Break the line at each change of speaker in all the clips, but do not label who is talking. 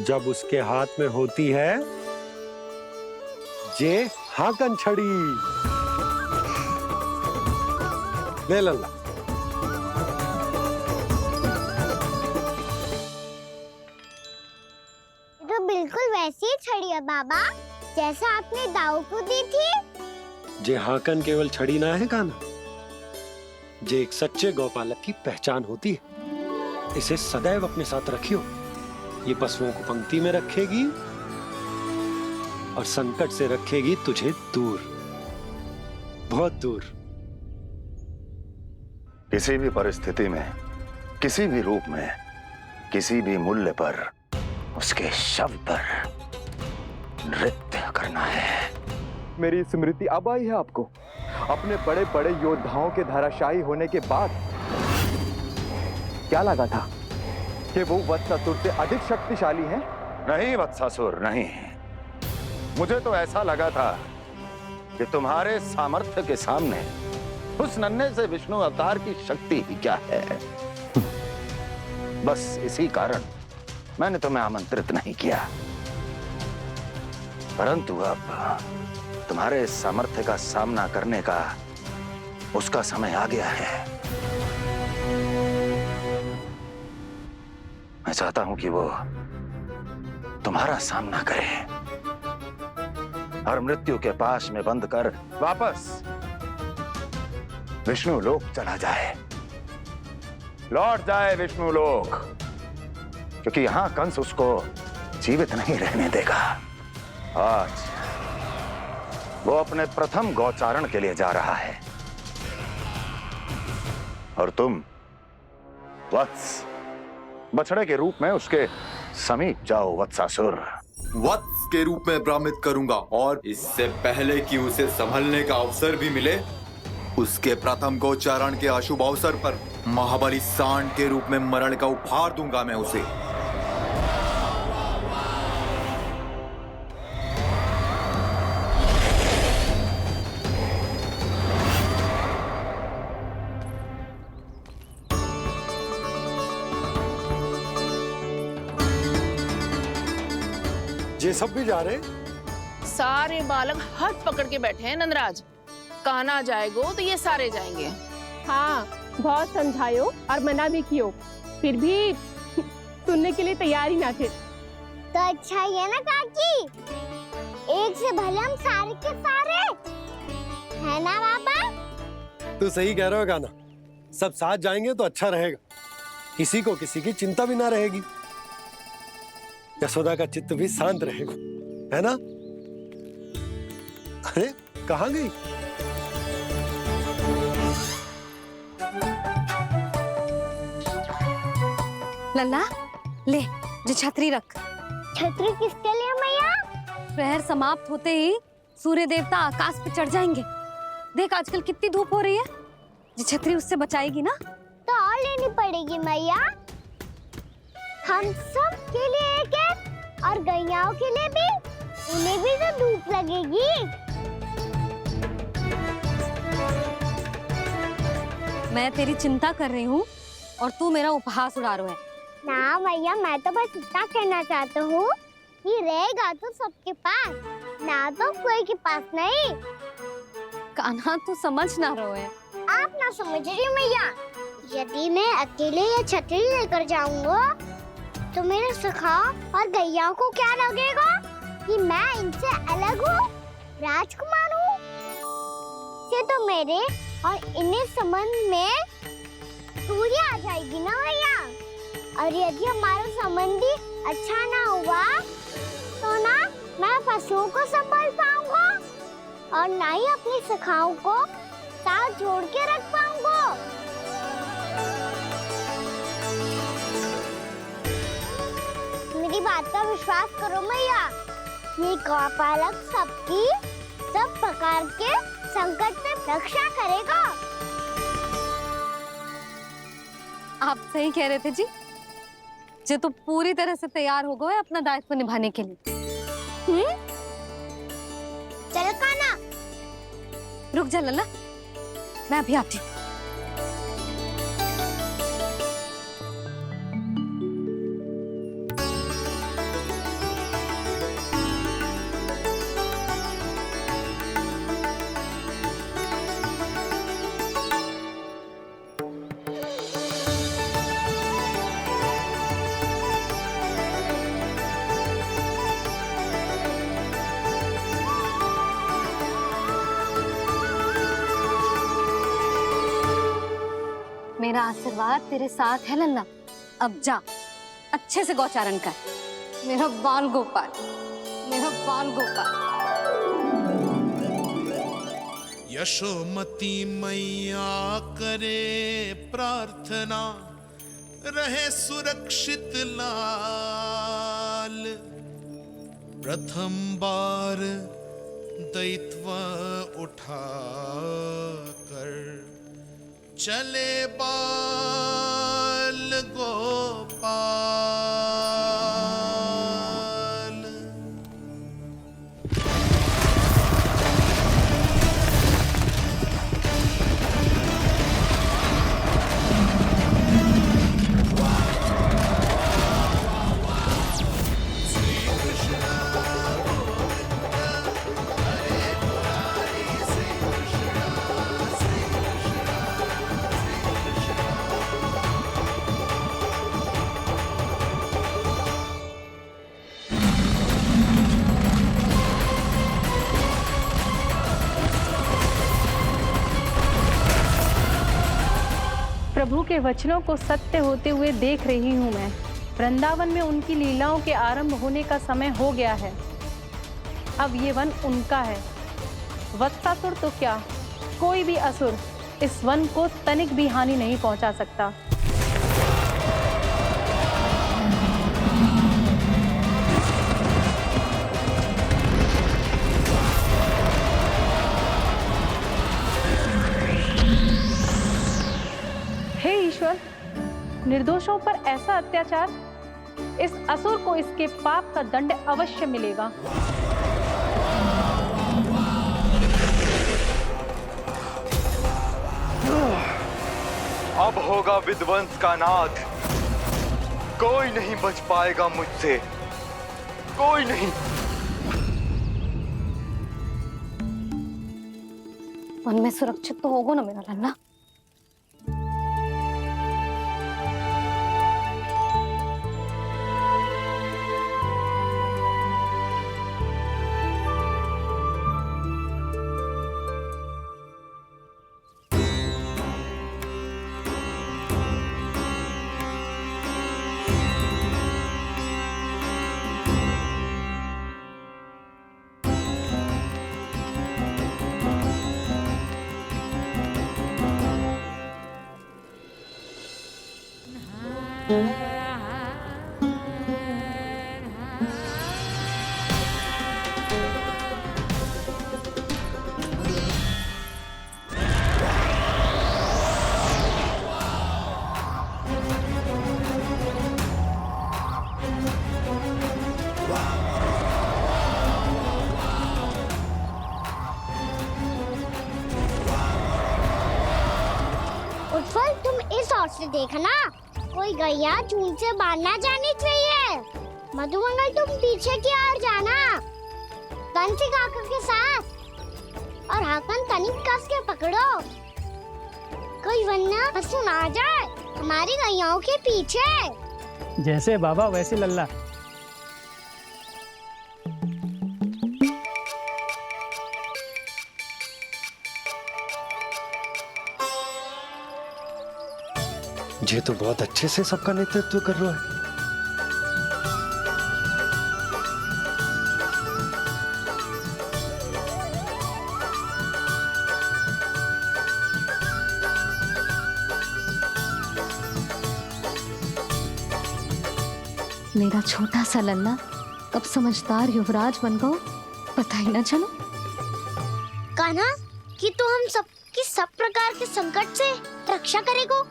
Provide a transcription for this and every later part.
जब उसके हाथ में होती है जे हाकन छड़ी। ले लल्ला।
तो बिल्कुल वैसी ही छड़ी है बाबा जैसा आपने दाऊ को दी थी।
जे हाकन केवल छड़ी ना है कान्हा, जे एक सच्चे गौपालक की पहचान होती है। इसे सदैव अपने साथ रखियो। ये पशुओं को पंक्ति में रखेगी और संकट से रखेगी तुझे दूर, बहुत दूर।
किसी भी परिस्थिति में, किसी भी रूप में, किसी भी मूल्य पर उसके शव पर नृत्य करना है।
मेरी स्मृति अब आई है आपको? अपने बड़े बड़े योद्धाओं के धराशायी होने के बाद क्या लगा था कि वो वत्सासुर से अधिक शक्तिशाली हैं?
नहीं वत्सासुर, नहीं। मुझे तो ऐसा लगा था कि तुम्हारे सामर्थ्य के सामने उस नन्हे से विष्णु अवतार की शक्ति ही क्या है। बस इसी कारण मैंने तुम्हें आमंत्रित नहीं किया। परंतु अब तुम्हारे सामर्थ्य का सामना करने का उसका समय आ गया है। मैं चाहता हूं कि वो तुम्हारा सामना करे और मृत्यु के पास में बंद कर वापस विष्णु लोक चला जाए, लौट जाए विष्णु लोक, क्योंकि यहां कंस उसको जीवित नहीं रहने देगा। आज वो अपने प्रथम गौचारण के लिए जा रहा है और तुम वत्स, बछड़े के रूप में उसके समीप जाओ वत्सासुर।
वत्स के रूप में भ्रमित करूंगा और इससे पहले कि उसे संभलने का अवसर भी मिले, उसके प्रथम गोचारण के अशुभ अवसर पर महाबली सांड के रूप में मरण का उपहार दूंगा मैं उसे।
ये सब भी जा रहे?
सारे बालक हाथ पकड़ के बैठे हैं नंदराज। कान्हा जाएगो तो ये सारे जाएंगे।
हाँ, बहुत समझायो और मना भी कियो, फिर भी सुनने के लिए तैयार ही ना थे।
तो अच्छा ही है ना काकी, एक से भले हम सारे के सारे, है ना बाबा?
तू सही कह रहा हो कान्हा, सब साथ जाएंगे तो अच्छा रहेगा, किसी को किसी की चिंता भी ना रहेगी, यशोदा का चित्त भी शांत रहेगा, है ना? अरे कहाँ गई?
लल्ला ले, जो छतरी रख।
छतरी किसके लिए मैया?
प्रहर समाप्त होते ही सूर्य देवता आकाश पे चढ़ जाएंगे। देख आजकल कितनी धूप हो रही है, जो छतरी उससे बचाएगी ना।
तो और लेनी पड़ेगी मैया, हम सब के लिए एक एक और गैयाओं के लिए भी, उन्हें भी तो धूप लगेगी।
मैं तेरी चिंता कर रही हूँ और तू मेरा उपहास उड़ा रहा है।
ना भैया, मैं तो बस इतना कहना चाहता हूँ कि रहेगा तो सबके पास, ना तो कोई के पास नहीं।
कान्हा तू समझ ना रहो है।
आप ना समझ रही मैया, यदि मैं अकेले ये छतरी लेकर जाऊंगा तो मेरे सखा और गैयाओं को क्या लगेगा कि मैं इनसे अलग हूँ, राजकुमार हूँ। ये तो मेरे और इन्हें संबंध में दूरी आ जाएगी ना भैया। और यदि हमारा संबंध ही अच्छा ना हुआ तो ना मैं पशुओं को संभाल पाऊंगा और ना ही अपनी सखाओं को साथ जोड़ के रख पाऊंगा। मेरी बात का विश्वास करो मैया, ये गौपालक सबकी सब प्रकार के संकट से रक्षा करेगा।
आप सही कह रहे थे जी, जो तो पूरी तरह से तैयार हो गए अपना दायित्व निभाने के लिए।
चल कान्हा।
रुक जा लल्ला, मैं अभी आती हूँ। आशीर्वाद तेरे साथ है लल्ला। अब जा, अच्छे से गौचारण कर। मेरा बाल गोपाल, मेरा बाल गोपाल।
यशोमती मैया करे प्रार्थना, रहे सुरक्षित लाल। प्रथम बार दैत्व उठा कर चले बाल गोपाल।
प्रभु के वचनों को सत्य होते हुए देख रही हूँ मैं। वृंदावन में उनकी लीलाओं के आरंभ होने का समय हो गया है। अब ये वन उनका है। वत्सासुर तो क्या, कोई भी असुर इस वन को तनिक भी हानि नहीं पहुंचा सकता। हे ईश्वर, निर्दोषों पर ऐसा अत्याचार, इस असुर को इसके पाप का दंड अवश्य मिलेगा।
अब होगा विध्वंस का नाद। कोई नहीं बच पाएगा मुझसे, कोई नहीं।
वन में सुरक्षित तो होगो ना मेरा लल्ला।
उत्पल, तुम इस ओर से देखना, कोई गैया चून से बाहर ना जानी चाहिए। मधुमंगल, तुम पीछे की ओर जाना, कंसी काका के साथ, और हाकन तनिक कस के पकड़ो, कोई वरना पशु ना जाए हमारी गैयाओं के पीछे।
जैसे बाबा वैसे लल्ला।
ये तो बहुत अच्छे से सबका नेतृत्व कर रहा है।
मेरा छोटा सा लल्ला कब समझदार युवराज बन गो, पता ही ना चलो।
कान्हा, कि तू हम सबकी सब प्रकार के संकट से रक्षा करेगो।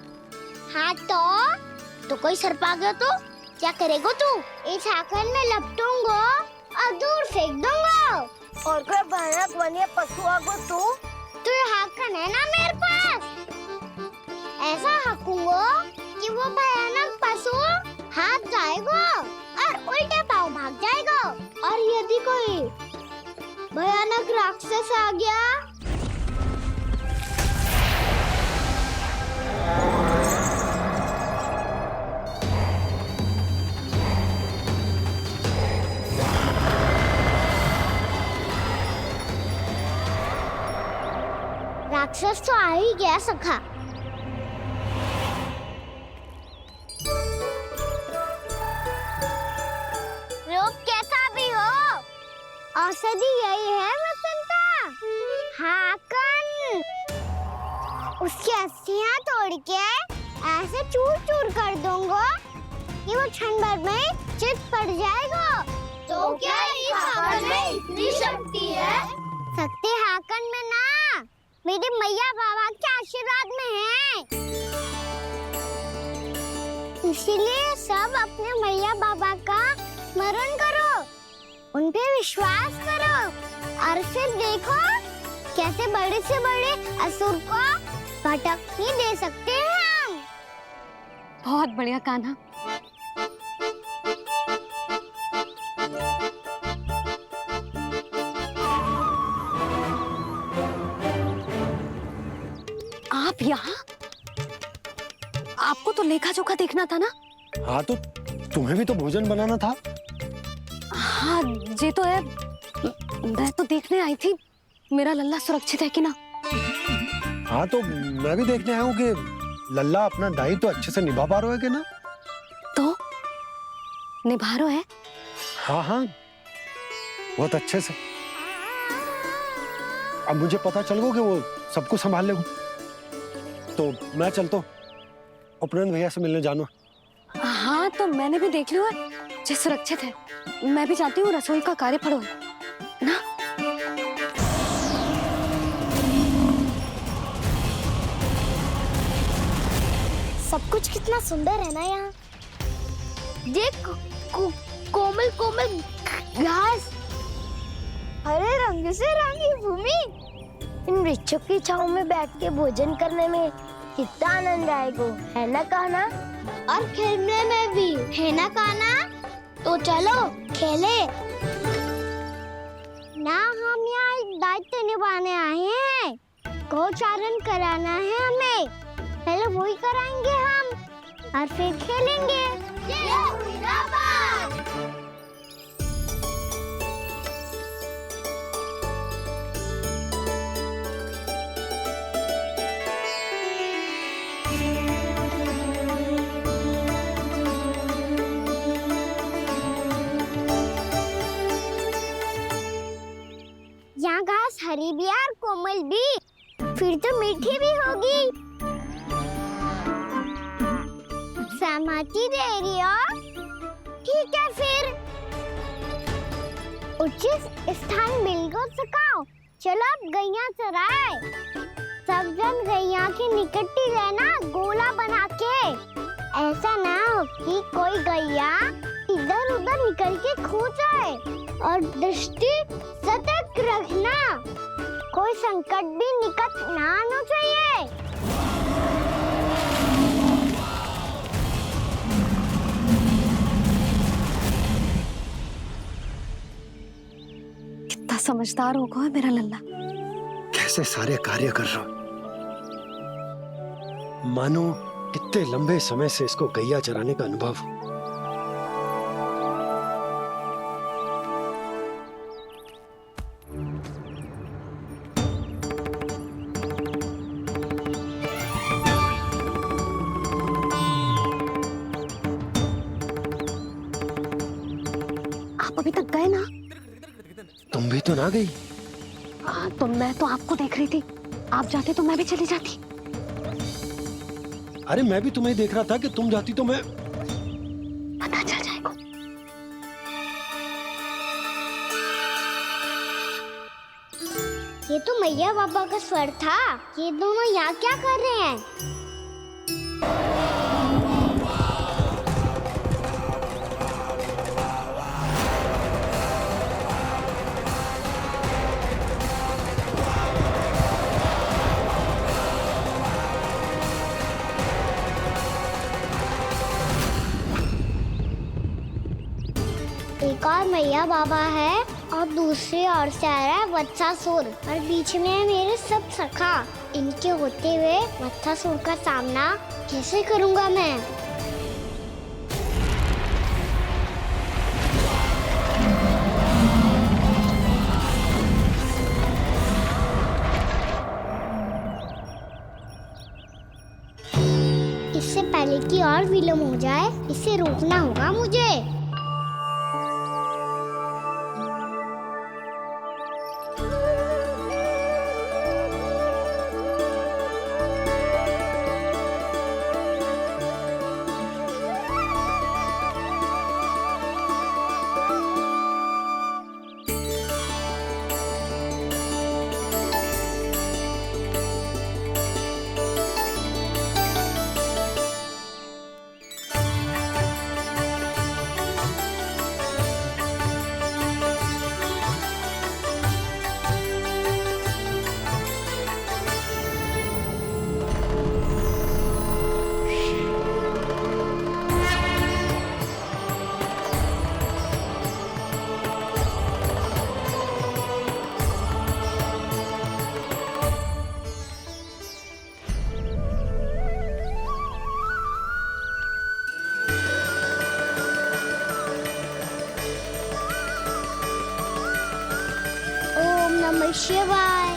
हाँ तो कोई सर्प आ गया तो क्या करेगो तू? इस हाकन में लपटूंगा और दूर फेंक दूंगा। और कोई भयानक वन्य पशु आगो तो ये हाकन है ना मेरे पास, ऐसा हाकूंगा कि वो भयानक पशु हाथ जाएगा और उल्टे पांव भाग जाएगा। और यदि कोई भयानक राक्षस आ गया, राक्षस तो आ ही गया सखा। औषधि यही है वसंता, हाकन। उसकी अस्थियां तोड़ के ऐसे चूर चूर कर दूंगा कि वो क्षण भर में चित पड़ जाएगा। तो क्या इस हाकन में इतनी शक्ति है? शक्ति हाकन में ना, मेरे मैया बाबा के आशीर्वाद में है। इसीलिए सब अपने मैया बाबा का स्मरण करो, उन पे विश्वास करो और फिर देखो कैसे बड़े से बड़े असुर को भटक ही दे सकते हैं हम।
बहुत बढ़िया कान्हा। आप यहाँ? आपको तो लेखा जोखा देखना था ना?
हाँ तो तुम्हें भी तो भोजन बनाना था।
हाँ ये तो है, मैं तो देखने आई थी मेरा लल्ला सुरक्षित है कि ना।
हाँ तो मैं भी देखने आया हूँ कि लल्ला अपना दायित्व तो अच्छे से निभा पा रहा है कि ना।
तो निभा रहा है?
हाँ हाँ बहुत अच्छे से। अब मुझे पता चल गया कि वो सबको संभाल लेगा, तो मैं चलता हूँ, उपनंद भैया से मिलने जाना।
हाँ तो मैंने भी देख लिया है, जो सुरक्षित है। मैं भी चाहती हूँ रसोई का कार्य पड़ो ना।
सब कुछ कितना सुंदर है ना यहाँ। देख कोमल कोमल घास, हरे रंग से रंगी भूमि। इन वृक्षों की छांव में बैठ के भोजन करने में कितना आनंद आएगा, है ना कान्हा? और खेलने में भी, है ना कान्हा? तो चलो खेले ना। हम यहाँ एक दायित्व निभाने आए हैं, गोचारण कराना है हमें। पहले वही कराएंगे हम और फिर खेलेंगे। यहाँ घास हरी भी और कोमल भी, फिर तो मीठी भी होगी। सहमति दे रही हो? ठीक है फिर उचित स्थान मिल को सकाओ। चलो अब गैया चराए। सब जन गैया के निकट ही रहना, गोला बना के। ऐसा ना हो कि कोई गैया इधर उधर निकल के खो जाए। और दृष्टि सतर्क रखना, कोई संकट भी निकट ना आना चाहिए।
कितना समझदार होगा है मेरा लल्ला।
कैसे सारे कार्य कर रहा, मानो कितने लंबे समय से इसको गैया चराने का अनुभव।
आप अभी तक गए ना?
तुम भी तो ना गई।
तो मैं तो आपको देख रही थी, आप जाते तो मैं भी चली जाती।
अरे मैं भी तुम्हें देख रहा था कि तुम जाती तो मैं।
पता चल जाएगा।
ये तो मैया बाबा का स्वर था। ये दोनों यहाँ क्या कर रहे हैं? एक और मैया बाबा है और दूसरी ओर से आ रहा है वत्सासुर, और बीच में है मेरे सब सखा। इनके होते हुए वत्सासुर का सामना कैसे करूंगा मैं? इससे पहले कि और विलम्ब हो जाए, इसे रोकना होगा मुझे। नमः शिवाय।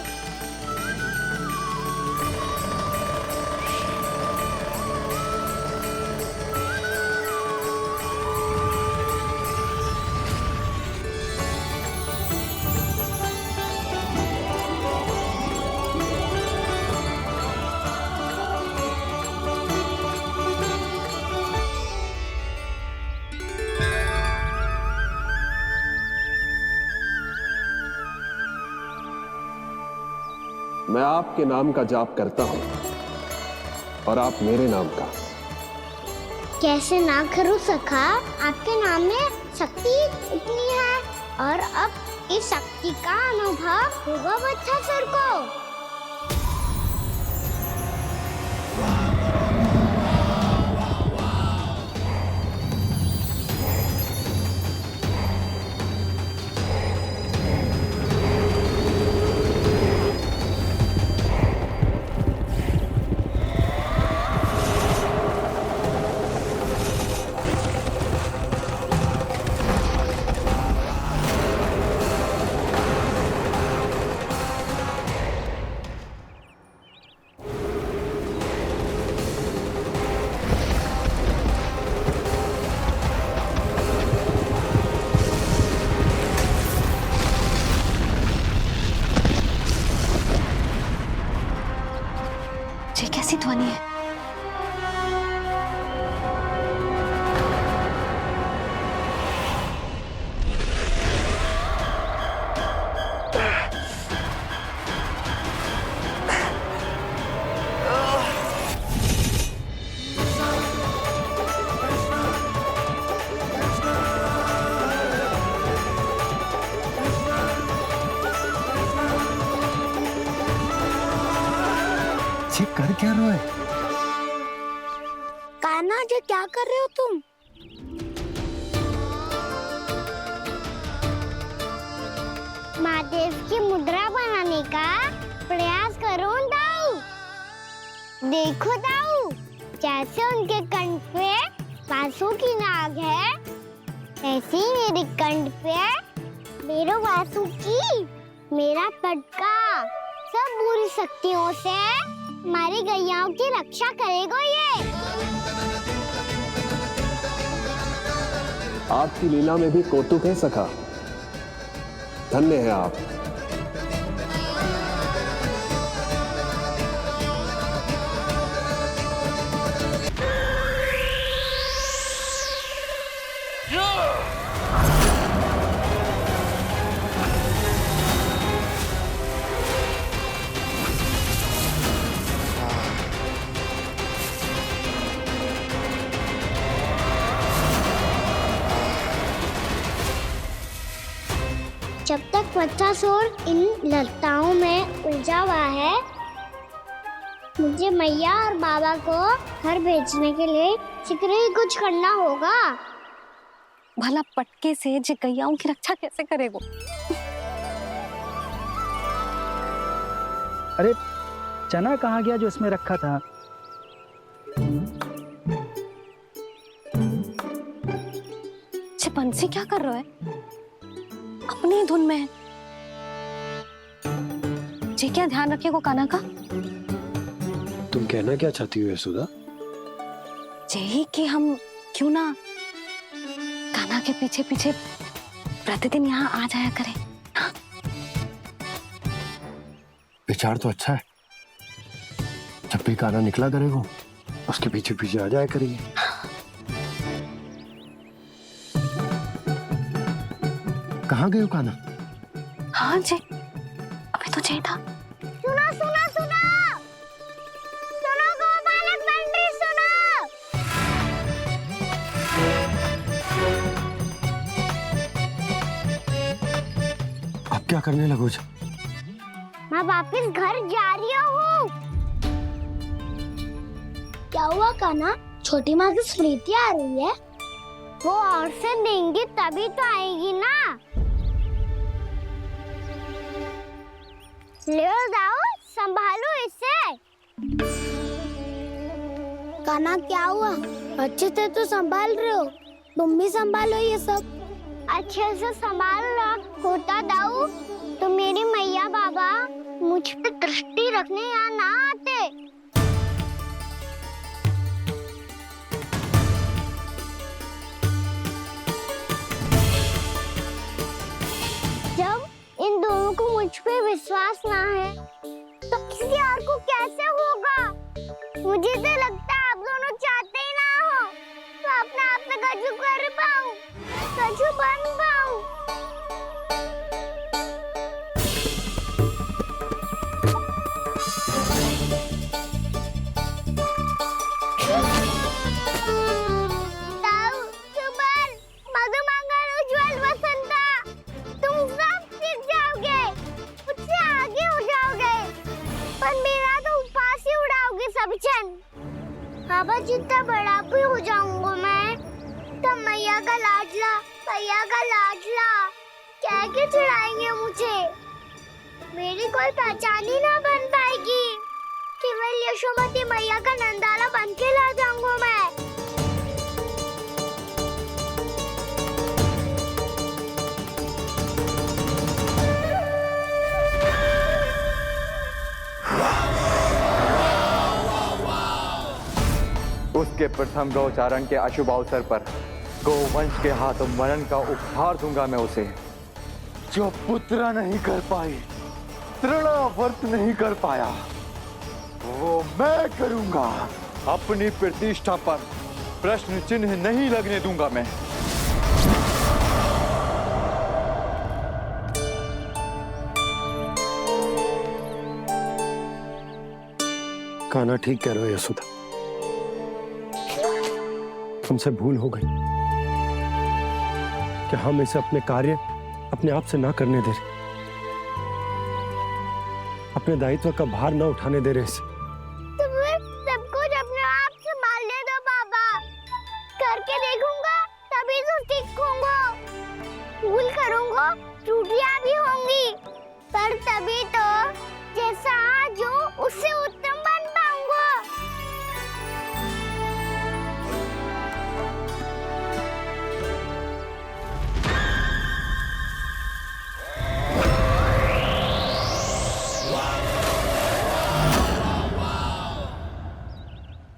मैं आपके नाम का जाप करता हूं और आप मेरे नाम का।
कैसे ना करूं सखा, आपके नाम में शक्ति इतनी है और अब इस शक्ति का अनुभव होगा वत्सासुर को।
ये कैसी ध्वनि है?
कर क्या रहे हो?
कान्हा जी क्या कर रहे हो तुम? महादेव की मुद्रा बनाने का प्रयास करो दाऊ। देखो दाऊ, जैसे उनके कंठ पे वासु की नाग है, ऐसे ही मेरे कंठ पे मेरे वासु की मेरा पटका सब बुरी शक्तियों से हमारी गैयाओं की रक्षा करेगा ये।
आपकी लीला में भी कौतुक है सखा। धन्य है आप।
जब तक वत्सासुर इन लताओं में उलझा हुआ है, मुझे मैया और बाबा को घर भेजने के लिए शीघ्र ही कुछ करना होगा।
भला पटके से जे गैयाओं की रक्षा कैसे करेगो?
अरे चना कहाँ गया जो इसमें रखा था?
बंसी क्या कर रहा है? अपनी धुन में है। जी क्या ध्यान रखिएगा कान्हा का।
तुम कहना क्या चाहती हो यशोदा?
यही कि हम क्यों ना कान्हा के पीछे पीछे प्रतिदिन यहाँ आ जाया करें। हाँ?
विचार तो अच्छा है। जब भी कान्हा निकला करेगा उसके पीछे पीछे आ जाया करेंगे। कहाँ गए हो कान्हा?
हाँ जी, अभी तो चाहिए था।
सुनो सुनो सुनो सुनो गोपालक बंटी सुनो।
अब क्या करने लगोगे?
मैं वापस घर जा रही हूँ। क्या हुआ कान्हा? छोटी माँ की स्मृति आ रही है। वो और से देंगी तभी तो आएगी ना। ले जाओ, संभालो इसे। कान्हा क्या हुआ? अच्छे से तो संभाल रहे हो, तुम भी संभालो ये सब। अच्छे से संभालना होता दाऊ तो मेरी मैया बाबा मुझ पे दृष्टि रखने यहाँ ना आते। जब इन दोनों को मुझ पे विश्वास ना है तो किसी और को कैसे होगा? मुझे तो लगता है आप दोनों चाहते ही ना हो तो अपने आप से कछु कर पाऊं, कछु बन पाऊं। ताऊ, सुमन, मधुमंगल, उज्जवल, वसंता, तुम सब सीख जाओगे, मुझसे आगे हो जाओगे, पर मेरा तो उपवास ही उड़ाओगे सब जन। बाबा जितना बड़ा भी हो जाऊंगा मैं, तब मैया का लाडला, भैया का लाडला कह के चिढ़ाएंगे मुझे। मेरी कोई पहचान ही ना बन पाएगी, केवल यशोमती मैया का नंदाला बन के ला जाऊंगा मैं।
उसके प्रथम गौचारण के अशुभ अवसर पर गोवंश के हाथों मरण का उपहार दूंगा मैं उसे। जो पुत्र नहीं कर पाई, तृणावर्त नहीं कर पाया, वो मैं करूंगा। अपनी प्रतिष्ठा पर प्रश्न चिन्ह नहीं लगने दूंगा मैं।
कान्हा ठीक कह रहे हो यशोदा, हमसे भूल हो गई कि हम इसे अपने कार्य अपने आप से ना करने दे रहे, अपने दायित्व का भार ना उठाने दे रहे इसे।
तो फिर सब कुछ अपने आप से संभालने दो बाबा, करके देखूंगा तभी तो सीखूंगा। भूल करूंगा, त्रुटियां भी होंगी, पर तभी तो जैसा आज हूँ उससे उत्तम बन पाऊंगा।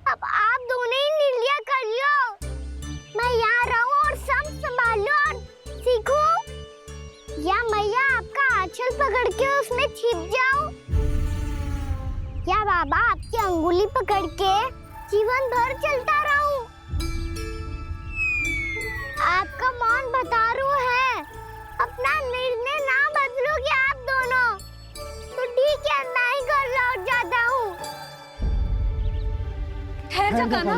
अब आप दोनों ही निर्णय कर लो, मैं यहाँ रहूं और सब संभालूं और सीखूं, या मैया आपका आंचल पकड़ के उसमें छिप जाऊं, या बाबा आपकी अंगुली पकड़ के जीवन भर चलता रहूं। आपका मौन बता रहा है, अपना निर्णय ना बदलोगे आप दोनों तो ठीक है, मैं ही घर लौट जाता हूँ।
ठहर जा कान्हा,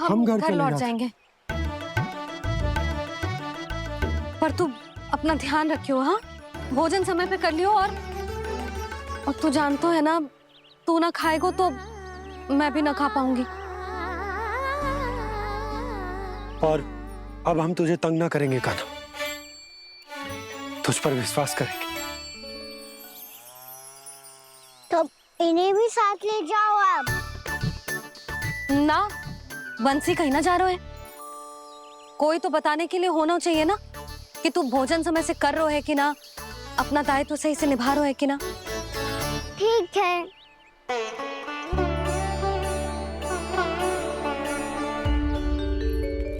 हम घर लौट जाएंगे, पर तू अपना ध्यान रखियो। हाँ, भोजन समय पे कर लियो, और तू जानतो है ना, तू ना खाएगो तो मैं भी ना खा पाऊंगी।
और अब हम तुझे तंग ना करेंगे कान्हा, तुझ पर विश्वास करेंगे।
तो इन्हें भी साथ ले जाओ अब।
ना, बंसी कहीं ना जा रहे है, कोई तो बताने के लिए होना चाहिए ना कि तू भोजन समय से कर रहा है कि ना, अपना दायित्व सही से निभा रहा है कि ना।
ठीक है।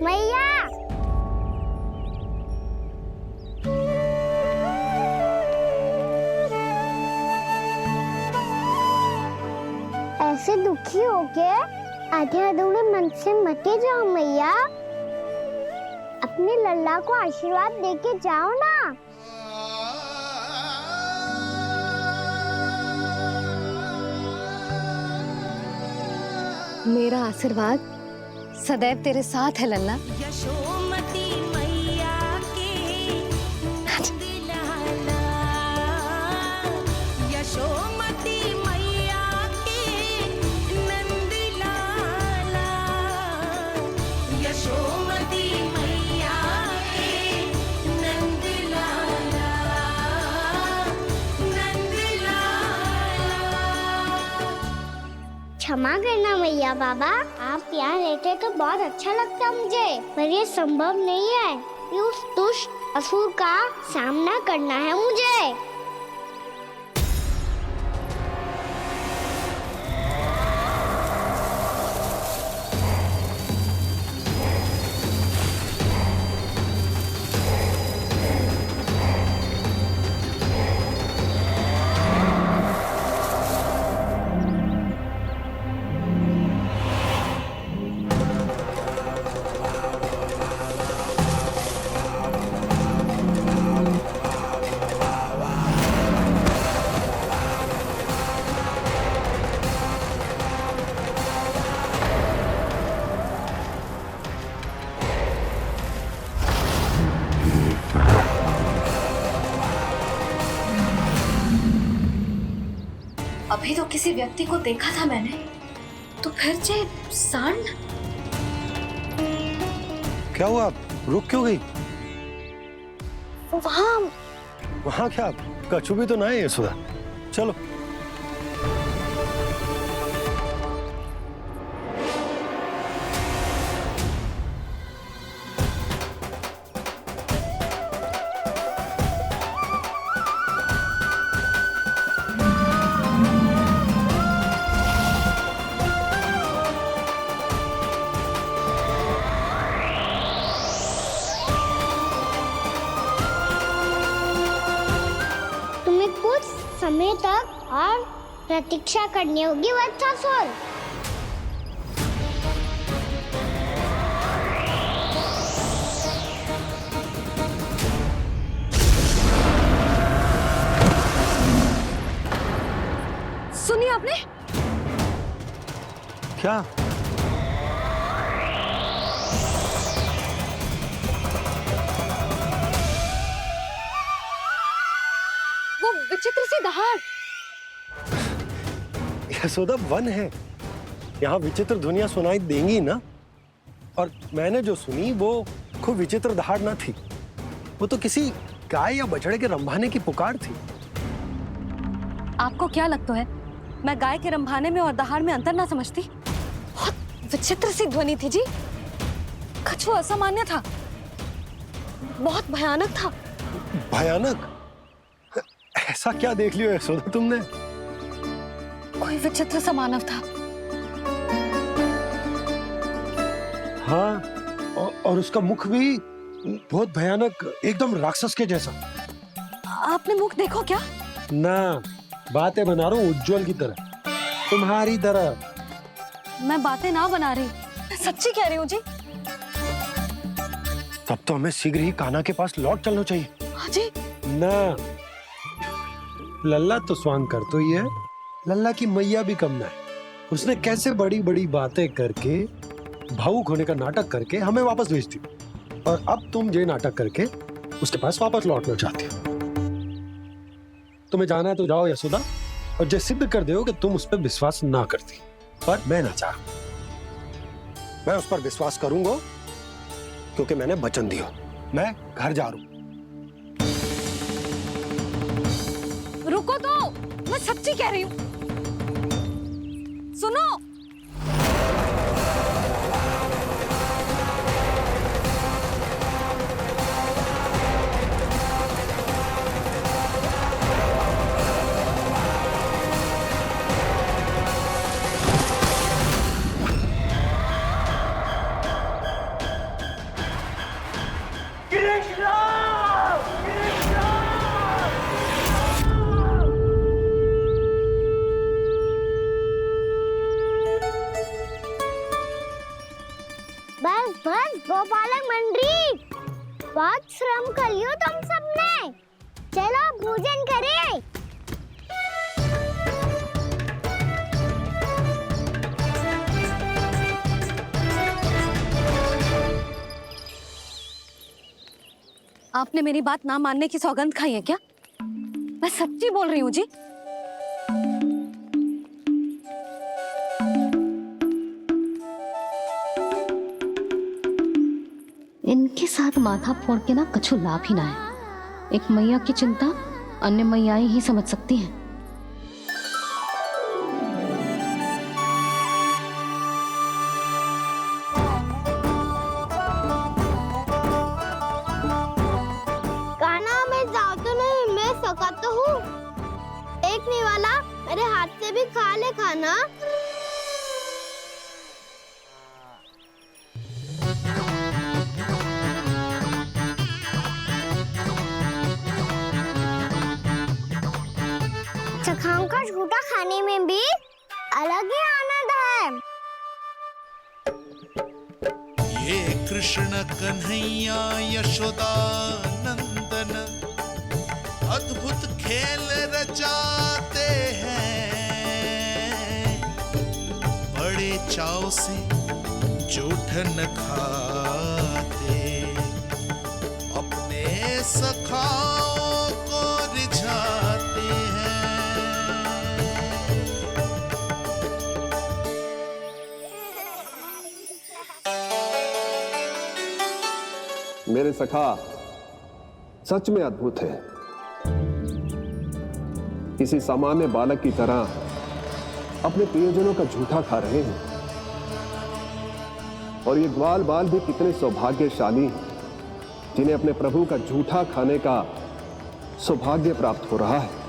मैया, ऐसे दुखी हो के आधे अधूरे मन से मत जाओ मैया, अपने लल्ला को आशीर्वाद देके जाओ ना।
मेरा आशीर्वाद सदैव तेरे साथ है लल्ला।
यशोमती मैया के नंदलाला, यशोमती मैया के नंदलाला, यशोमती मैया के नंदलाला, नंदलाला।
क्षमा करना मैया बाबा, आप यहाँ रहते तो बहुत अच्छा लगता मुझे, पर ये संभव नहीं है। ये उस दुष्ट असुर का सामना करना है मुझे।
अभी तो किसी व्यक्ति को देखा था मैंने, तो फिर जे सांड।
क्या हुआ, रुक क्यों गई?
वहाँ
क्या कछु भी तो ना है यशोदा, चलो।
कुछ समय तक और प्रतीक्षा करनी होगी वत्सासुर।
सुनिए आपने
क्या?
वो विचित्र सी दहाड़।
यशोदा, वन है, यहाँ विचित्र ध्वनियां सुनाई देंगी ना। और मैंने जो सुनी वो खूब विचित्र दहाड़ ना थी, वो तो किसी गाय या बछड़े के रंभाने की पुकार थी।
आपको क्या लगता है मैं गाय के रंभाने में और दहाड़ में अंतर ना समझती? बहुत विचित्र सी ध्वनि थी जी, कुछ वो असामान्य था, बहुत भयानक था।
भयानक? ऐसा क्या देख लियो यशोदा तुमने?
कोई विचित्र सा मानव था।
हाँ, और उसका मुख भी बहुत भयानक, एकदम राक्षस के जैसा।
आपने मुख देखो क्या?
ना, बातें बना रहा हूँ उज्जवल की तरह, तुम्हारी तरह।
मैं बातें ना बना रही, मैं सच्ची कह रही हूँ जी।
तब तो हमें शीघ्र ही कान्हा के पास लौट चलना चाहिए।
हाँ जी।
ना, लल्ला तो स्वांग कर तो ही है, लल्ला की मैया भी कम ना है। उसने कैसे बड़ी बड़ी बातें करके, भावुक होने का नाटक करके हमें वापस भेज दी, और अब तुम ये नाटक करके उसके पास वापस लौटना चाहती हो। तुम्हें जाना है तो जाओ यशोदा, और जो सिद्ध कर दो कि तुम उस पर विश्वास ना करती, पर मैं ना चाह, मैं उस पर विश्वास करूंगा क्योंकि मैंने वचन दिया। मैं घर जा रहा हूं।
रुको तो, मैं सच्ची कह रही हूँ, सुनो।
बस बस गोपालक मंडली, बहुत श्रम कर लियो तुम सबने, चलो भोजन करें।
आपने मेरी बात ना मानने की सौगंध खाई है क्या? मैं सच्ची बोल रही हूँ जी। इनके साथ माथा फोड़ के ना कछु लाभ ही ना है। एक मैया की चिंता अन्य मैयाएं ही समझ सकती हैं।
हाथ से भी खा ले खाना। सखाओं का झूठा खाने में भी अलग ही आनंद है।
ये कृष्ण कन्हैया यशोदा नंदन अद्भुत खेल रचाते हैं, बड़े चाव से जूठन खाते, अपने सखाओं को रिझाते हैं।
मेरे सखा सच में अद्भुत है। किसी सामान्य बालक की तरह अपने प्रियजनों का झूठा खा रहे हैं। और ये ग्वाल बाल भी कितने सौभाग्यशाली हैं जिन्हें अपने प्रभु का झूठा खाने का सौभाग्य प्राप्त हो रहा है।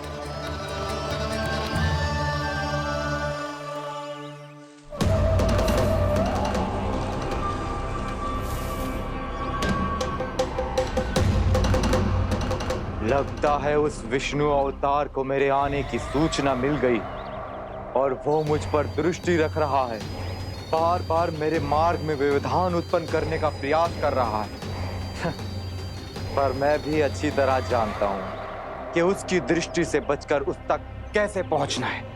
लगता है उस विष्णु अवतार को मेरे आने की सूचना मिल गई और वो मुझ पर दृष्टि रख रहा है। बार बार मेरे मार्ग में व्यवधान उत्पन्न करने का प्रयास कर रहा है। पर मैं भी अच्छी तरह जानता हूं कि उसकी दृष्टि से बचकर उस तक कैसे पहुंचना है।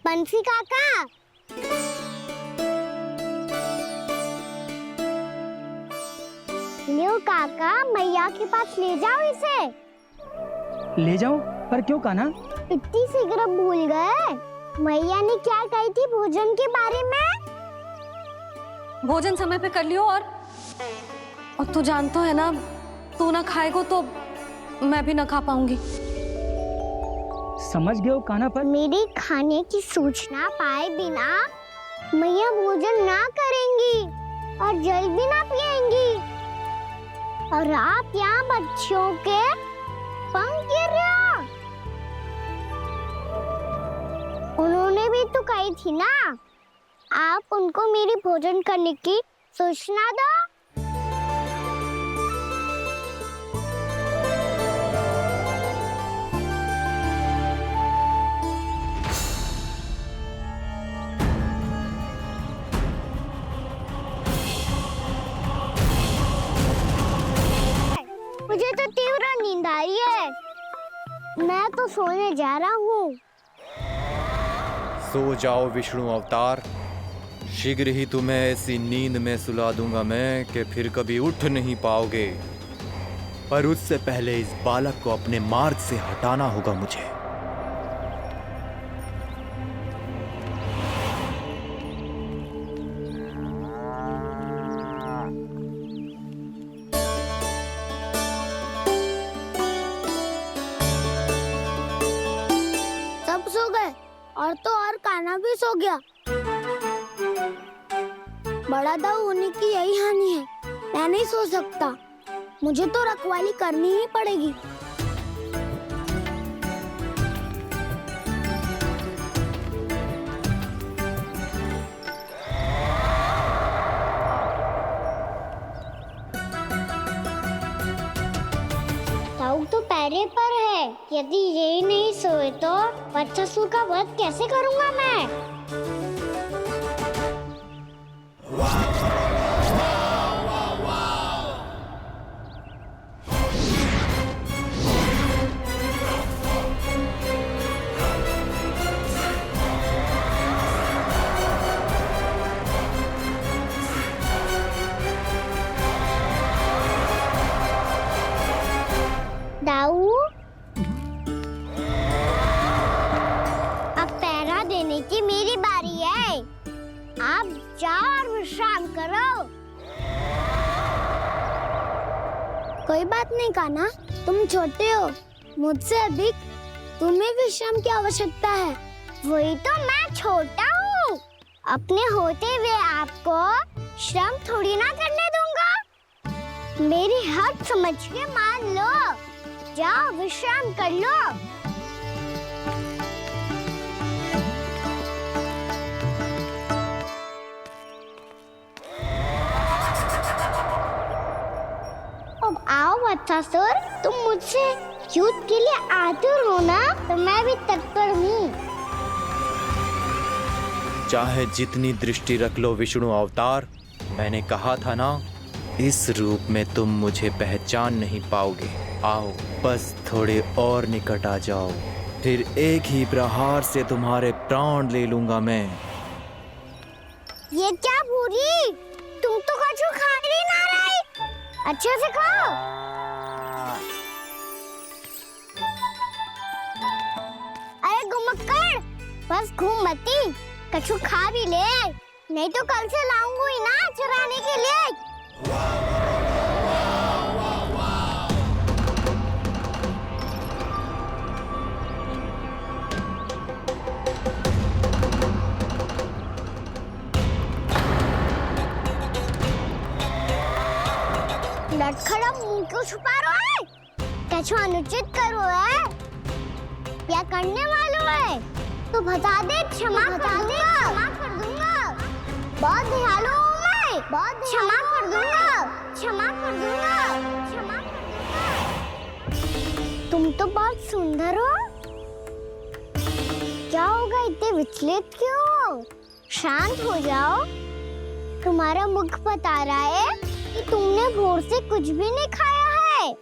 बंसी काका, लियो काका, मैया के पास ले जाओ इसे।
ले जाऊं? पर क्यों कान्हा?
इतनी शीघ्र भूल गए? मैया ने क्या कही थी भोजन के बारे में?
भोजन समय पे कर लियो। और तू जानता है ना, तू ना खाएगा तो मैं भी ना खा पाऊंगी।
समझ गए हो कान्हा? पर
मेरे खाने की सूचना पाए बिना मैया भोजन ना करेंगी और जल भी ना पिएंगी। और आप यहाँ बच्चों के पंख गिर रहे हो। उन्होंने भी तो कही थी ना, आप उनको मेरी भोजन करने की सूचना दो। मुझे तो तीव्र नींद आ रही है। मैं तो सोने जा रहा हूँ।
सो जाओ विष्णु अवतार, शीघ्र ही तुम्हें ऐसी नींद में सुला दूंगा मैं कि फिर कभी उठ नहीं पाओगे। पर उससे पहले इस बालक को अपने मार्ग से हटाना होगा मुझे।
सब सो गए और तो और कान्हा भी सो गया। बड़ा दाऊ होने की यही हानि है। मैं नहीं सो सकता, मुझे तो रखवाली करनी ही पड़ेगी। दाऊ तो पैरे पर है। यदि ये नहीं सोए तो बच्चासुर का वध कैसे करूंगा मैं? दाऊ, अब पहरा देने कोई बात नहीं कान्हा, तुम छोटे हो, मुझसे अधिक तुम्हें विश्राम की आवश्यकता है। वही तो मैं छोटा हूँ, अपने होते हुए आपको श्रम थोड़ी ना करने दूंगा। मेरी हद समझ के मान लो, जाओ विश्राम कर लो। अब आओ वत्सासुर, तुम मुझसे युद्ध के लिए आतुर हो ना, तो मैं भी तत्पर हूँ।
चाहे जितनी दृष्टि रख लो विष्णु अवतार, मैंने कहा था ना, इस रूप में तुम मुझे पहचान नहीं पाओगे। आओ बस थोड़े और निकट आ जाओ, फिर एक ही प्रहार से तुम्हारे प्राण ले लूंगा मैं।
ये क्या भूरी, तुम तो कछु खा ही ना रही, अच्छे से खाओ। अरे घुमक्कड़, बस घूम मती, कछु खा भी ले, नहीं तो कल से लाऊंगी ही ना चुराने के लिए। लटखड़ा मुंह क्यों छुपा रहा है? कछु अनुचित करो है या करने वालों है तो बता दे, क्षमा कर दूंगा। बहुत दयालु हूँ मैं, बहुत क्षमा कर दूंगा। तुम तो बहुत सुंदर हो, क्या होगा, इतने विचलित क्यों हो? शांत हो जाओ, तुम्हारा मुख बता रहा है कि तुमने भोर से कुछ भी नहीं खाया है,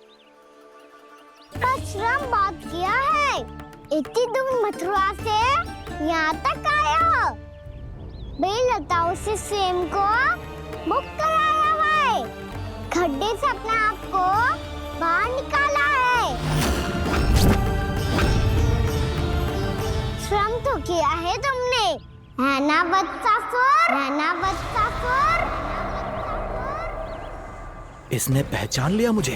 बस श्रम बहुत किया है। इतनी दूर मथुरा से यहाँ तक आया हो, बेलताओं से स्वयं को मुक्त कराया है, खड्डे से अपने आप को बाहर निकाला है। श्रम तो किया है तुमने, है ना वत्सासुर?
इसने पहचान लिया मुझे।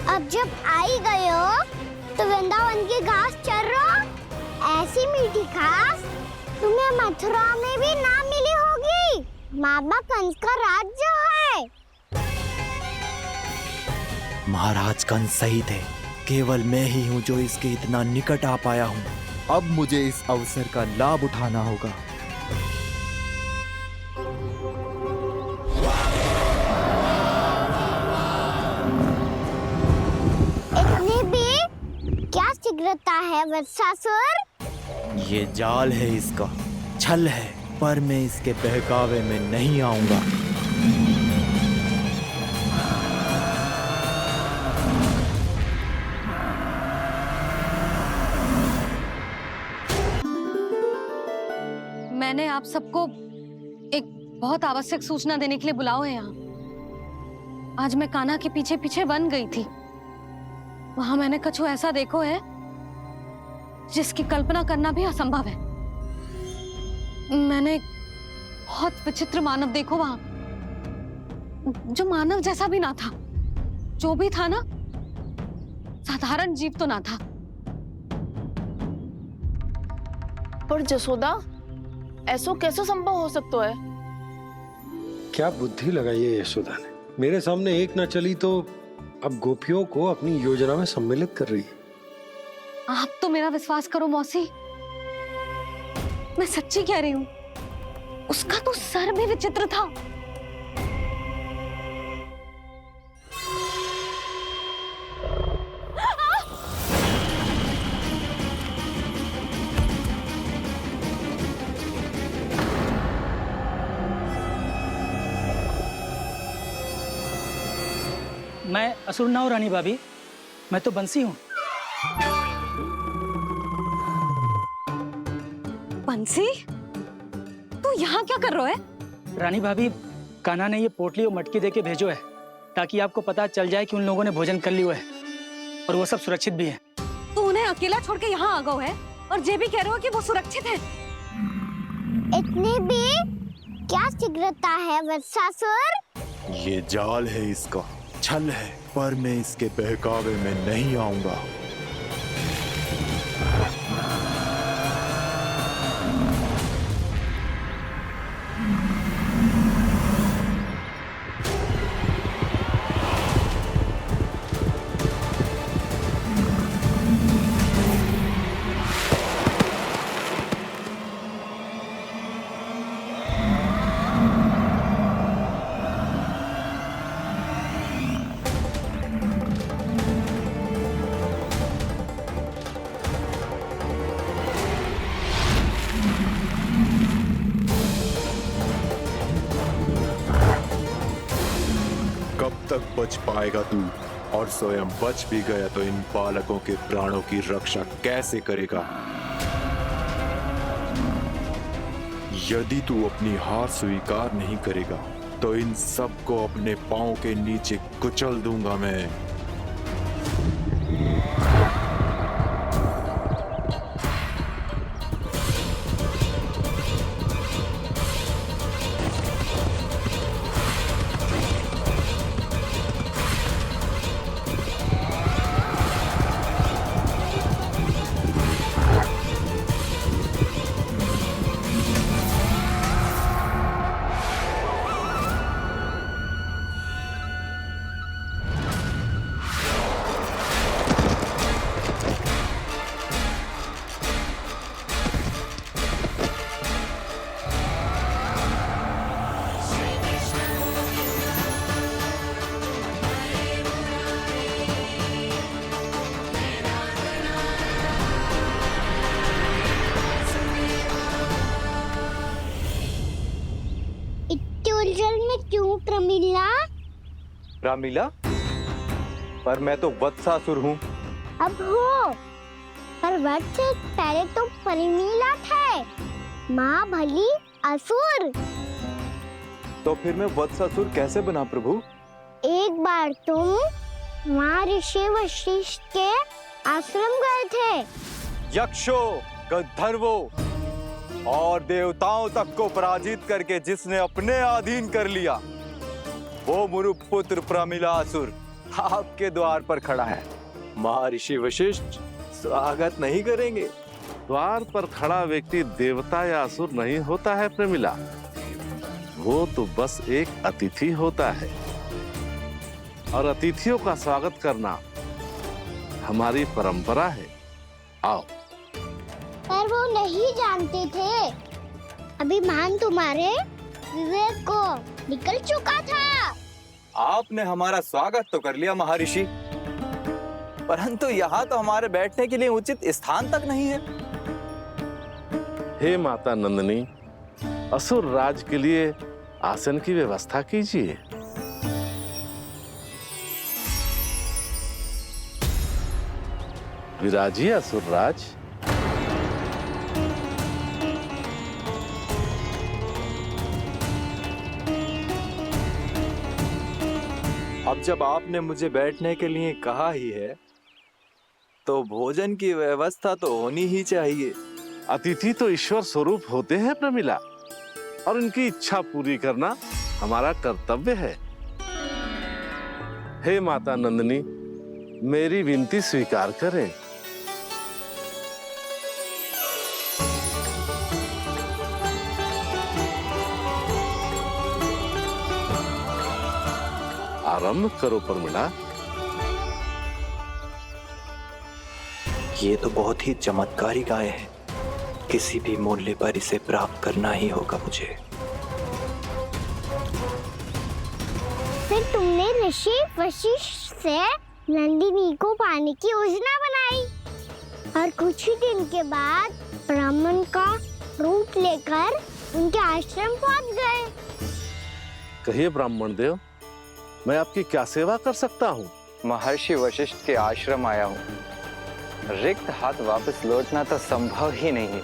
अब जब आई गए हो तो वृंदावन की घास चर रहो, ऐसी मीठी घास तुम्हें मथुरा में भी ना मिली होगी। मामा कंस का राज्य है।
महाराज कंस सही थे, केवल मैं ही हूँ जो इसके इतना निकट आ पाया हूँ। अब मुझे इस अवसर का लाभ उठाना होगा।
इतनी भी क्या शीघ्रता है वत्सासुर?
ये जाल है इसका, छल है, पर मैं इसके बहकावे में नहीं आऊंगा।
मैंने आप सबको एक बहुत आवश्यक सूचना देने के लिए बुलाओ है यहाँ। आज मैं कान्हा के पीछे पीछे वन गई थी, वहां मैंने कछु ऐसा देखो है जिसकी कल्पना करना भी असंभव है। मैंने एक बहुत विचित्र मानव देखो वहां, जो मानव जैसा भी ना था, जो भी था ना साधारण जीव तो ना था।
पर जसोदा, ऐसो कैसे संभव हो सकता है?
क्या बुद्धि लगाई है यशोदा ने, मेरे सामने एक ना चली तो अब गोपियों को अपनी योजना में सम्मिलित कर रही है।
आप तो मेरा विश्वास करो मौसी, मैं सच्ची कह रही हूं, उसका तो सर भी विचित्र था।
मैं असुर ना हूँ रानी भाभी, मैं तो बंसी हूँ।
बंसी, तू यहाँ क्या कर रहा है?
रानी भाभी, कान्हा ने ये पोटली और मटकी देके भेजो है ताकि आपको पता चल जाए कि उन लोगों ने भोजन कर लिया है और वो सब सुरक्षित भी है।
तू उन्हें अकेला छोड़ के यहाँ आ गया है और ये भी कह रहे हो कि वो सुरक्षित है।
इतनी भी क्या शीघ्रता है वत्सासुर?
ये जाल है, इसका छल है, पर मैं इसके बहकावे में नहीं आऊंगा। कब तक बच पाएगा तू? और स्वयं बच भी गया तो इन बालकों के प्राणों की रक्षा कैसे करेगा? यदि तू अपनी हार स्वीकार नहीं करेगा तो इन सबको अपने पांव के नीचे कुचल दूंगा मैं।
उलझन में क्यों प्रमिला?
रामीला, पर मैं तो वत्सासुर हूँ।
अब हो, पर वट से पहले तो प्रमिला थे, माँ भली असुर।
तो फिर मैं वत्सासुर कैसे बना प्रभु?
एक बार तुम वहाँ ऋषि वशिष्ठ के आश्रम गए थे।
यक्षो, गंधर्वों और देवताओं तक को पराजित करके जिसने अपने अधीन कर लिया, वो मुरुपुत्र प्रमिलासुर आपके द्वार पर खड़ा है।
महर्षि वशिष्ठ स्वागत नहीं करेंगे?
द्वार पर खड़ा व्यक्ति देवता या असुर नहीं होता है प्रमिला, वो तो बस एक अतिथि होता है, और अतिथियों का स्वागत करना हमारी परंपरा है। आओ।
पर वो नहीं जानते थे, अभिमान तुम्हारे विवेक को निकल चुका था।
आपने हमारा स्वागत तो कर लिया महर्षि, परंतु यहाँ तो हमारे बैठने के लिए उचित स्थान तक नहीं है।
हे माता नंदिनी, असुर राज के लिए आसन की व्यवस्था कीजिए। विराजिए असुर राज।
अब जब आपने मुझे बैठने के लिए कहा ही है, तो भोजन की व्यवस्था तो होनी ही चाहिए।
अतिथि तो ईश्वर स्वरूप होते हैं प्रमिला, और उनकी इच्छा पूरी करना हमारा कर्तव्य है। हे माता नंदिनी, मेरी विनती स्वीकार करें। आरंभ करो प्रमिला।
ये तो बहुत ही चमत्कारी गाय है, किसी भी मूल्य पर इसे प्राप्त करना ही होगा मुझे।
फिर तुमने ऋषि वशिष्ठ से नंदिनी को पाने की योजना बनाई, और कुछ ही दिन के बाद ब्राह्मण का रूप लेकर उनके आश्रम पहुंच गए।
कहिए ब्राह्मण देव, मैं आपकी क्या सेवा कर सकता हूँ?
महर्षि वशिष्ठ के आश्रम आया हूँ। रिक्त हाथ वापस लौटना तो संभव ही नहीं है।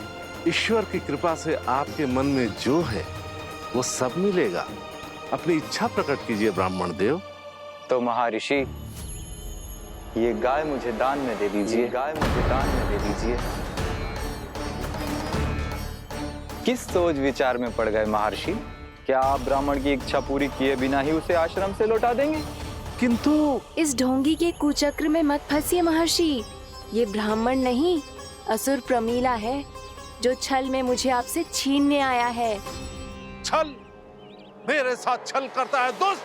ईश्वर की कृपा से आपके मन में जो है वो सब मिलेगा। अपनी इच्छा प्रकट कीजिए ब्राह्मण देव।
तो महर्षि, ये गाय मुझे दान में दे दीजिए। गाय मुझे दान में दे दीजिए। किस सोच विचार में पड़ गए महर्षि? क्या आप ब्राह्मण की इच्छा पूरी किए बिना ही उसे आश्रम से लौटा देंगे?
किंतु
इस ढोंगी के कुचक्र में मत फंसिए महर्षि। ये ब्राह्मण नहीं, असुर प्रमीला है, जो छल में मुझे आपसे छीनने आया है।
छल? मेरे साथ छल करता है दुष्ट?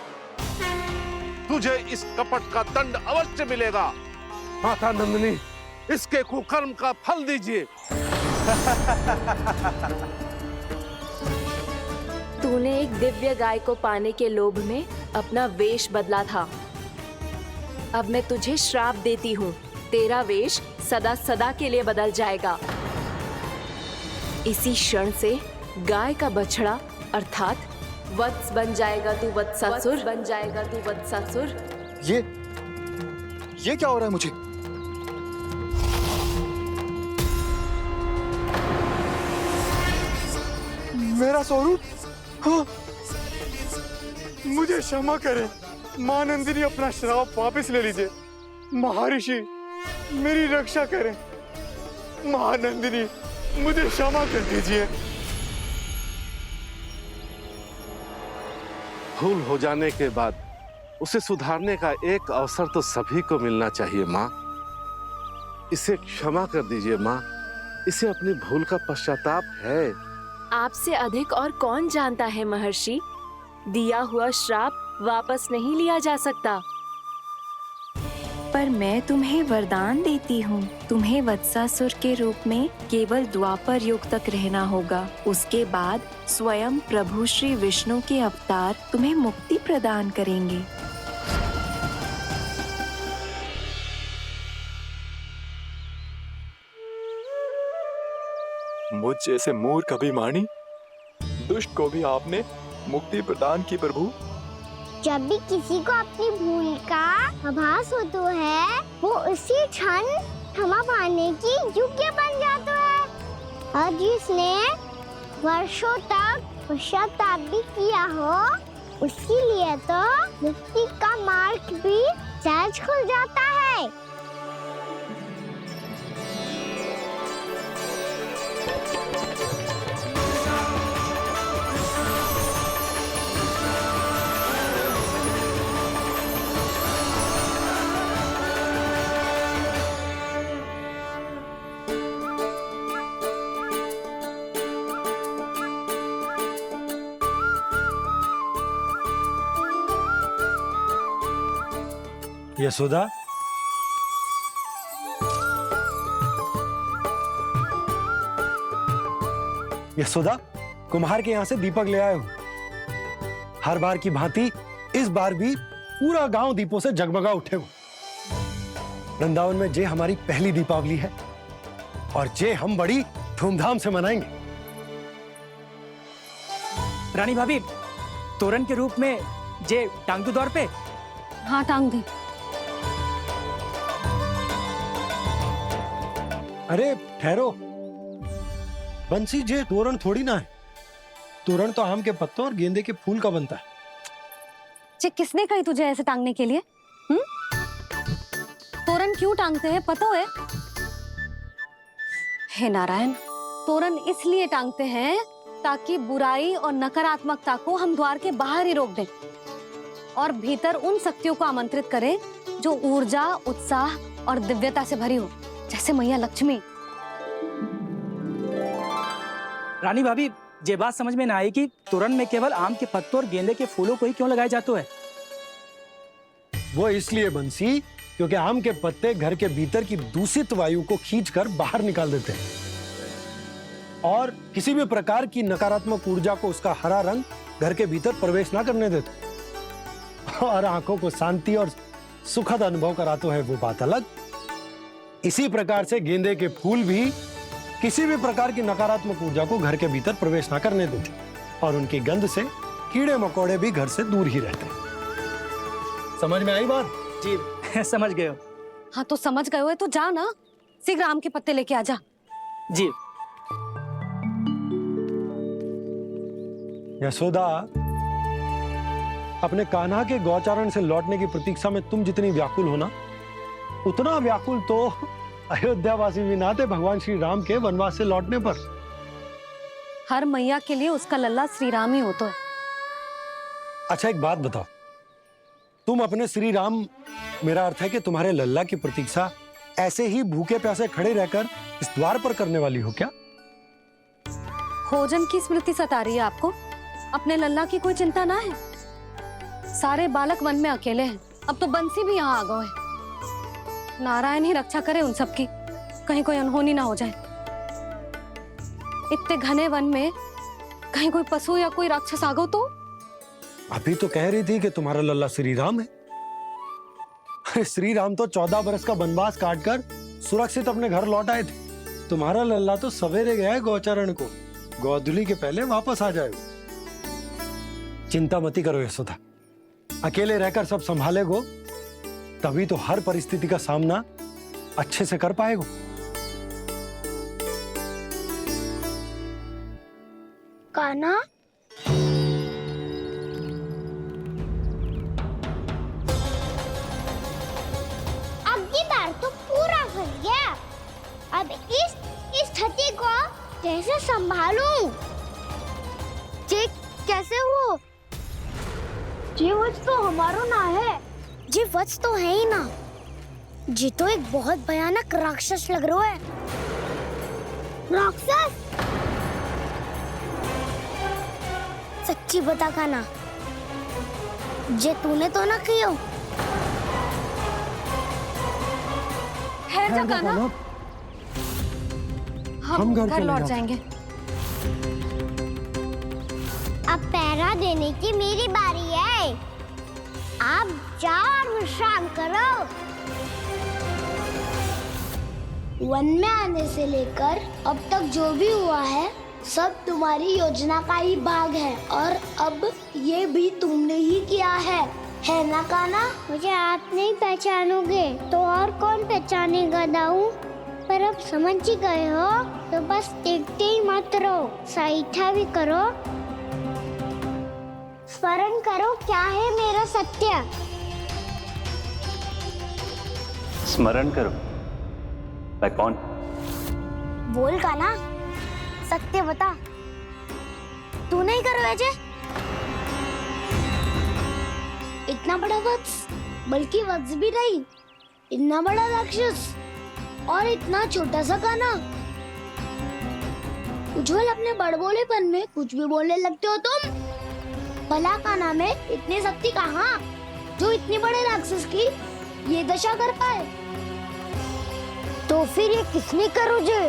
तुझे इस कपट का दंड अवश्य मिलेगा। माता नंदिनी, इसके कुकर्म का फल दीजिए।
तूने एक दिव्य गाय को पाने के लोभ में अपना वेश बदला था। अब मैं तुझे श्राप देती हूँ, तेरा वेश सदा सदा के लिए बदल जाएगा। इसी क्षण से गाय का बछड़ा अर्थात वत्स बन जाएगा तू वत्सासुर, बन जाएगा तू वत्सासुर।
ये क्या हो रहा है मुझे? मेरा स्वरूप? हाँ। मुझे क्षमा करें मां नंदिनी, अपना श्राप वापस ले लीजिए। महर्षि मेरी रक्षा करें। महानंदिनी मुझे क्षमा कर दीजिए।
भूल हो जाने के बाद उसे सुधारने का एक अवसर तो सभी को मिलना चाहिए माँ। इसे क्षमा कर दीजिए माँ, इसे अपनी भूल का पश्चाताप है।
आपसे अधिक और कौन जानता है महर्षि, दिया हुआ श्राप वापस नहीं लिया जा सकता। पर मैं तुम्हें वरदान देती हूँ, तुम्हें वत्सासुर के रूप में केवल द्वापर युग तक रहना होगा। उसके बाद स्वयं प्रभु श्री विष्णु के अवतार तुम्हें मुक्ति प्रदान करेंगे।
मुझ जैसे मूर्ख अभिमानी दुष्ट को भी आपने मुक्ति प्रदान की प्रभु।
जब भी किसी को अपनी भूल का आभास होता है, वो उसी क्षण क्षमा पाने की योग्य बन जाता है। और जिसने वर्षों तक पश्चाताप भी किया हो, उसके लिए तो मुक्ति का मार्ग भी सहज खुल जाता है।
यशोदा, यशोदा, कुम्हार के यहाँ से दीपक ले आए हूं। हर बार की भांति इस बार भी पूरा गांव दीपों से जगमगा उठे हो। वृंदावन में जे हमारी पहली दीपावली है और जे हम बड़ी धूमधाम से मनाएंगे।
रानी भाभी, तोरण के रूप में जे टांग दो दौर पे।
हाँ, टांग दे।
अरे ठहरो, बंसी, जे तोरण थोड़ी ना है। तोरण तो आम के पत्तों और गेंदे के फूल का बनता है।
जे किसने कही तुझे ऐसे टांगने के लिए? तोरण क्यों टांगते हैं पता है? हे नारायण, तोरण इसलिए टांगते हैं ताकि बुराई और नकारात्मकता को हम द्वार के बाहर ही रोक दें और भीतर उन शक्तियों को आमंत्रित करें जो ऊर्जा, उत्साह और दिव्यता से भरी हो, जैसे मैया लक्ष्मी।
रानी भाभी, ये बात समझ में ना आई कि तोरण में केवल आम के पत्तों और गेंदे के फूलों को ही क्यों लगाया जाता है?
वो इसलिए बंसी, क्योंकि आम के पत्ते घर के भीतर की दूषित वायु को खींचकर बाहर निकाल देते हैं और किसी भी प्रकार की नकारात्मक ऊर्जा को उसका हरा रंग घर के भीतर प्रवेश ना करने देते और आंखों को शांति और सुखद अनुभव कराते है, वो बात अलग। इसी प्रकार से गेंदे के फूल भी किसी भी प्रकार की नकारात्मक ऊर्जा को घर के भीतर प्रवेश ना करने देते और उनकी गंध से कीड़े मकोड़े भी घर से दूर ही रहते हैं। समझ में आई बात?
जी समझ गए हो।
हाँ तो समझ गए हो तो जा ना, शीघ्र आम के पत्ते लेके आ जा।
जी।
यशोदा, अपने कान्हा के गौचारण से लौटने की प्रतीक्षा में तुम जितनी व्याकुल हो ना, उतना व्याकुल तो अयोध्यावासी भी ना थे भगवान श्री राम के वनवास से लौटने पर।
हर मैया के लिए उसका लल्ला श्री राम ही होता है।
अच्छा एक बात बताओ, तुम अपने श्री राम, मेरा अर्थ है कि तुम्हारे लल्ला की प्रतीक्षा ऐसे ही भूखे प्यासे खड़े रहकर इस द्वार पर करने वाली हो क्या?
भोजन की स्मृति सता रही है आपको? अपने लल्ला की कोई चिंता ना है। सारे बालक वन में अकेले हैं, अब तो बंसी भी यहाँ आ गए हैं। नारायण ही रक्षा करे उन सबकी, कहीं कोई अनहोनी ना हो जाए। इतने घने वन में कहीं कोई पशु या कोई राक्षस आ गो तो?
अभी तो कह रही थी कि तुम्हारा लल्ला श्री राम है। अरे श्री राम तो 14 बरस का वनवास काटकर सुरक्षित अपने घर लौट आए थे। तुम्हारा लल्ला तो सवेरे गया है गौचरण को, गोधूली के पहले वापस आ जाएगा। चिंता मती करो यशोदा, अकेले रहकर सब संभालेगो तभी तो हर परिस्थिति का सामना अच्छे से कर पाएगो।
कान्हा, अब की बार तो पूरा फंस गया। अब इस स्थिति को कैसे संभालूं? जी कैसे हो? जी वत्स तो हमारो ना है। जी वत्स तो है ही ना। जी तो एक बहुत भयानक राक्षस लग रहा है। राक्षस? सच्ची बता कान्हा, जे तूने तो ना कियो?
है जा कान्हा, हम घर लौट जाएंगे।
अब पहरा देने की मेरी बारी है। आप जाओ और विश्राम करो। वन में आने से लेकर अब तक जो भी हुआ है सब तुम्हारी योजना का ही भाग है, और अब ये भी तुमने ही किया है ना कान्हा? मुझे आप नहीं पहचानोगे तो और कौन पहचानेगा दाऊ? पर अब समझ ही गए हो तो बस देखते ही मत रहो, सईठा भी करो। स्मरण करो क्या है मेरा सत्य।
स्मरण करो? मैं कौन?
बोल कान्हा, सत्य बता। तू नहीं करो अजय? इतना बड़ा वत्स, बल्कि वत्स भी नहीं, इतना बड़ा राक्षस और इतना छोटा सा कान्हा। उज्जवल अपने बड़बोलेपन में कुछ भी बोलने लगते हो तुम। भला कान्हा में इतनी शक्ति कहाँ जो इतने बड़े राक्षस की ये दशा कर पाए? तो फिर ये किसने करो जे?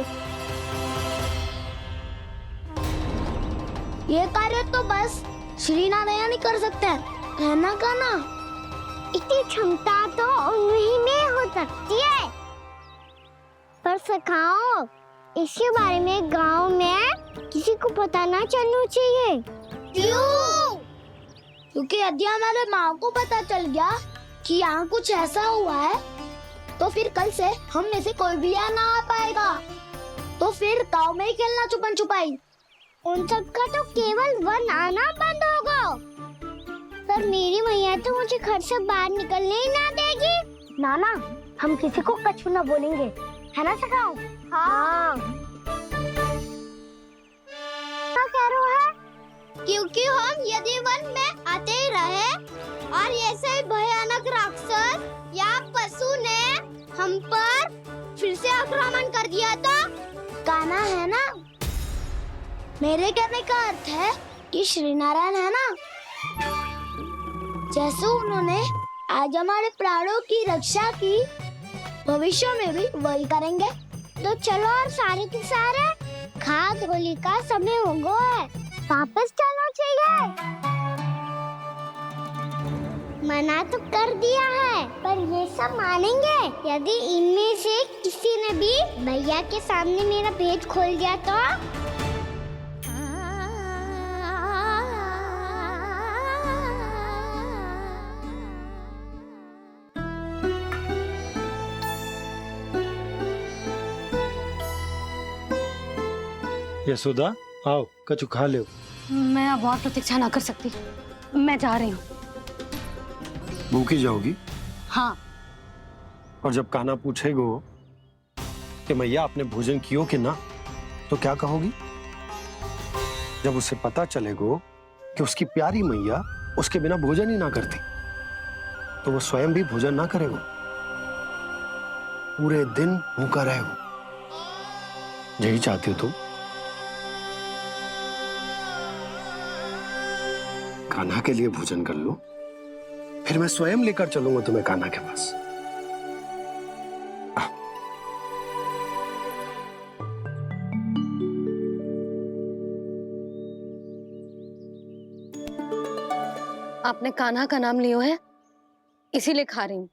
ये कार्य तो बस श्री नारायण ही कर सकते हैं, है ना कान्हा? इतनी क्षमता तो उन्हीं में हो सकती है। पर सखाओ, इसके बारे में गांव में किसी को पता ना चलना चाहिए। क्यों? क्योंकि यदि हमारे माँ को पता चल गया कि यहाँ कुछ ऐसा हुआ है तो फिर कल से हम में से कोई भी यहाँ ना आ पाएगा। तो फिर गांव में ही खेलना छुपन छुपाई। उन सब का तो केवल वन आना बंद होगा। पर मेरी मैया तो मुझे घर से बाहर निकलने ही ना देगी। नाना, हम किसी को कछु ना बोलेंगे, है ना सखाओ? हाँ। क्या कह रहे हो? क्योंकि हम यदि वन में आते ही रहे और ऐसे भयानक राक्षस या पशु ने हम पर फिर से आक्रमण कर दिया तो कान्हा, है ना? मेरे कहने का अर्थ है कि श्री नारायण है ना, जैसे उन्होंने आज हमारे प्राणों की रक्षा की, भविष्य में भी वही करेंगे। तो चलो और सारे के सारे खाद होली का समय हो गया है, वापस चलना चाहिए। मना तो कर दिया है, पर ये सब मानेंगे यदि इनमें से किसी ने भी भैया के सामने मेरा भेद खोल दिया तो?
यशोदा, आओ कछु खा लो।
मैं अब और प्रतीक्षा ना कर सकती, मैं जा रही हूँ।
भूखी जाओगी?
हाँ।
और जब कान्हा पूछेगो कि मैया आपने भोजन कियो कि ना, तो क्या कहोगी? जब उसे पता चलेगो कि उसकी प्यारी मैया उसके बिना भोजन ही ना करती तो वो स्वयं भी भोजन ना करे, वो पूरे दिन भूखा रहे। वो यही चाहती हो तुम? कान्हा के लिए भोजन कर लो, फिर मैं स्वयं लेकर चलूंगा तुम्हें कान्हा के पास।
आपने कान्हा का नाम लियो है, इसीलिए खा रही हूँ।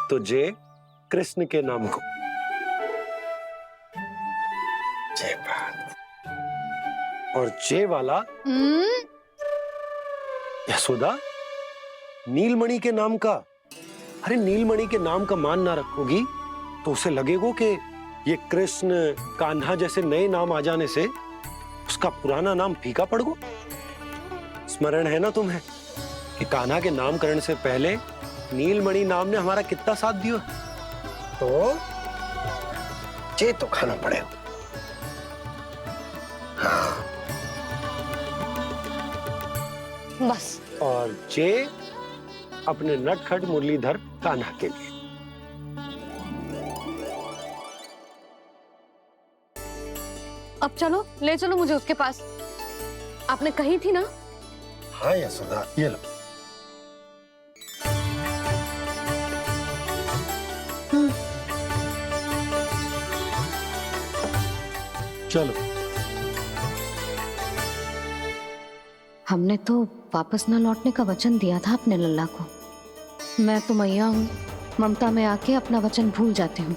तो जय कृष्ण के नाम को। जय बात। और जय वाला यशोदा नीलमणि के नाम का। अरे नीलमणि के नाम का मान ना रखोगी तो उसे लगेगा कि ये कृष्ण कान्हा जैसे नए नाम आ जाने से उसका पुराना नाम फीका पड़ गो। स्मरण है ना तुम्हें कि कान्हा के नामकरण से पहले नीलमणि नाम ने हमारा कितना साथ दिया? तो जे तो खाना पड़ेगा। हाँ।
बस।
और जे अपने नटखट मुरलीधर कान्हा के लिए।
अब चलो, ले चलो मुझे उसके पास। आपने कही थी ना?
हाँ यशोदा, ये लो। चलो।
हमने तो वापस न लौटने का वचन दिया था अपने लल्ला को। मैं तो मैया हूँ, ममता में आके अपना वचन भूल जाती हूँ,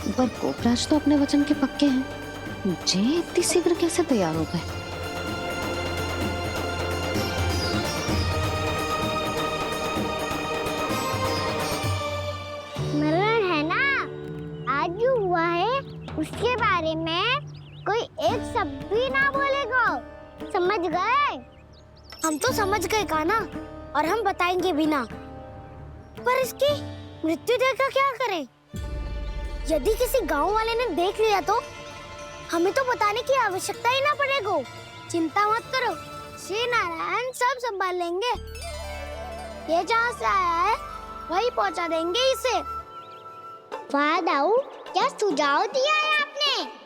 पर गोपराज तो अपने वचन के पक्के हैं। जे इतनी शीघ्र कैसे तैयार हो गए?
मरण है ना, आज जो हुआ है उसके बारे में कोई एक शब्द भी ना बोलेगा, समझ गए? हम तो समझ गए कान्हा, और हम बताएंगे भी ना। पर इसकी मृत्यु देखकर क्या करें? यदि किसी गांव वाले ने देख लिया तो हमें तो बताने की आवश्यकता ही ना पड़ेगा। चिंता मत करो, श्री नारायण सब संभाल लेंगे। ये जहाँ से आया है वही पहुँचा देंगे इसे। वाह दाऊ, क्या सुझाव दिया है आपने?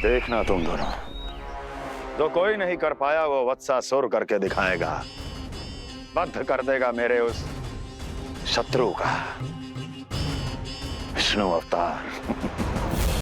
देखना तुम दोनों, जो कोई नहीं कर पाया वो वत्सासुर करके दिखाएगा, बद्ध कर देगा मेरे उस शत्रु का विष्णु अवतार।